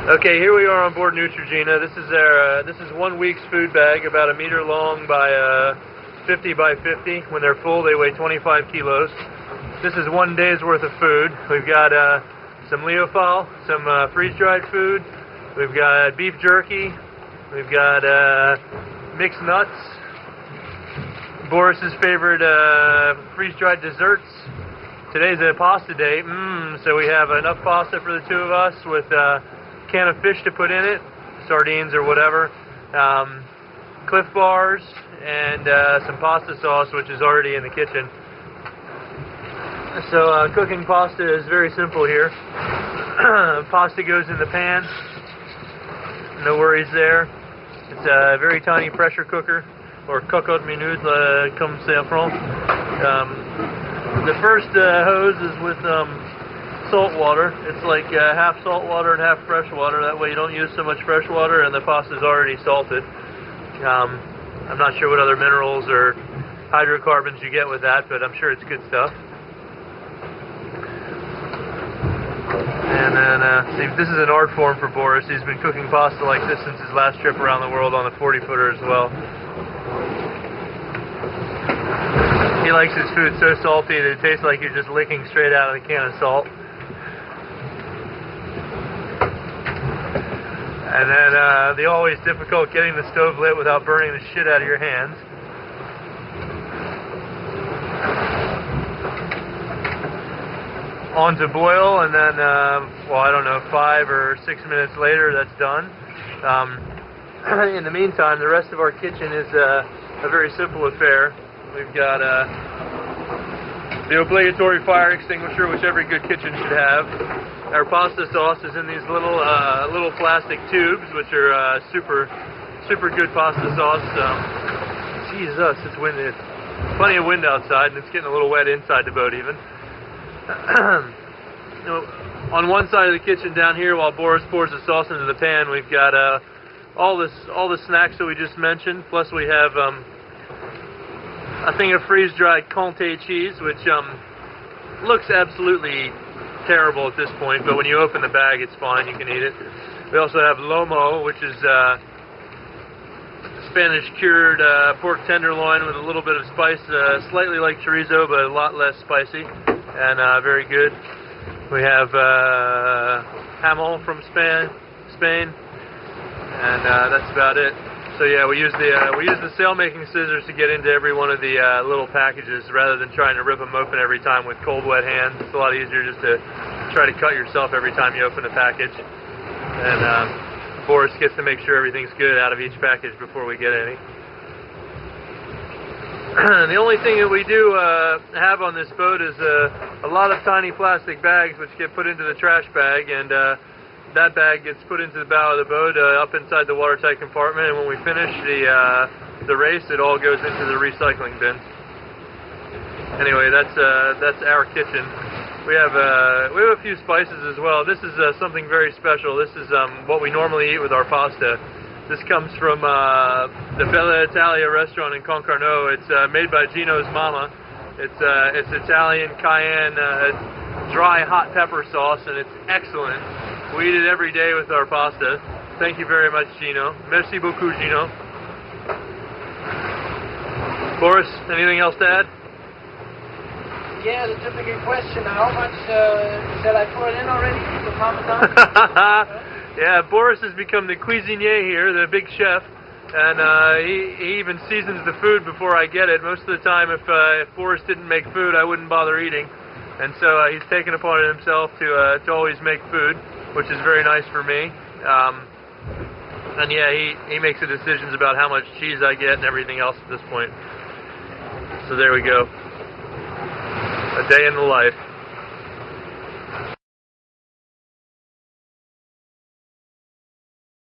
Okay, here we are on board Neutrogena. This is 1 week's food bag, about 1 meter long by 50 by 50. When they're full, they weigh 25 kilos. This is 1 day's worth of food. We've got some leofal, some freeze-dried food. We've got beef jerky. We've got mixed nuts. Boris's favorite freeze-dried desserts. Today's a pasta day, so we have enough pasta for the two of us with a can of fish to put in it, sardines or whatever, Cliff Bars, and some pasta sauce, which is already in the kitchen. So cooking pasta is very simple here. Pasta goes in the pan, no worries there. It's a very tiny pressure cooker, or cocotte minute, comme c'est en France. The first hose is with salt water. It's like half salt water and half fresh water. That way you don't use so much fresh water, and the pasta's already salted. I'm not sure what other minerals or hydrocarbons you get with that, but I'm sure it's good stuff. And then, see, this is an art form for Boris. He's been cooking pasta like this since his last trip around the world on the 40-footer as well. He likes his food so salty that it tastes like you're just licking straight out of the can of salt. And then the always difficult getting the stove lit without burning the shit out of your hands. On to boil, and then, well, I don't know, 5 or 6 minutes later, that's done. In the meantime, the rest of our kitchen is a very simple affair. We've got the obligatory fire extinguisher, which every good kitchen should have. Our pasta sauce is in these little plastic tubes, which are super good pasta sauce. Jesus, it's windy. It's plenty of wind outside, and it's getting a little wet inside the boat even. On one side of the kitchen down here, while Boris pours the sauce into the pan, we've got all the snacks that we just mentioned. Plus, we have a thing of freeze-dried Comté cheese, which looks absolutely terrible at this point, but when you open the bag, it's fine. You can eat it. We also have lomo, which is Spanish-cured pork tenderloin with a little bit of spice, slightly like chorizo, but a lot less spicy, and very good. We have hamel from Spain, and that's about it. So yeah, we use the sail-making scissors to get into every one of the little packages rather than trying to rip them open every time with cold, wet hands. It's a lot easier just to try to cut yourself every time you open a package. And Boris gets to make sure everything's good out of each package before we get any. The only thing that we do have on this boat is a lot of tiny plastic bags which get put into the trash bag, and that bag gets put into the bow of the boat up inside the watertight compartment, and when we finish the race, it all goes into the recycling bin. Anyway, that's our kitchen. We have a few spices as well. This is something very special. This is what we normally eat with our pasta. This comes from the Bella Italia restaurant in Concarneau. It's made by Gino's mama. It's Italian cayenne dry hot pepper sauce, and it's excellent. We eat it every day with our pasta. Thank you very much, Gino. Merci beaucoup, Gino. Boris, anything else to add? Yeah, the typical question. How much shall I pour it in already? The Parmesan? Yeah, Boris has become the cuisinier here, the big chef, and he even seasons the food before I get it. Most of the time, if Boris didn't make food, I wouldn't bother eating. And so he's taken upon it himself to always make food, which is very nice for me. And yeah, he makes the decisions about how much cheese I get and everything else at this point. So there we go. A day in the life.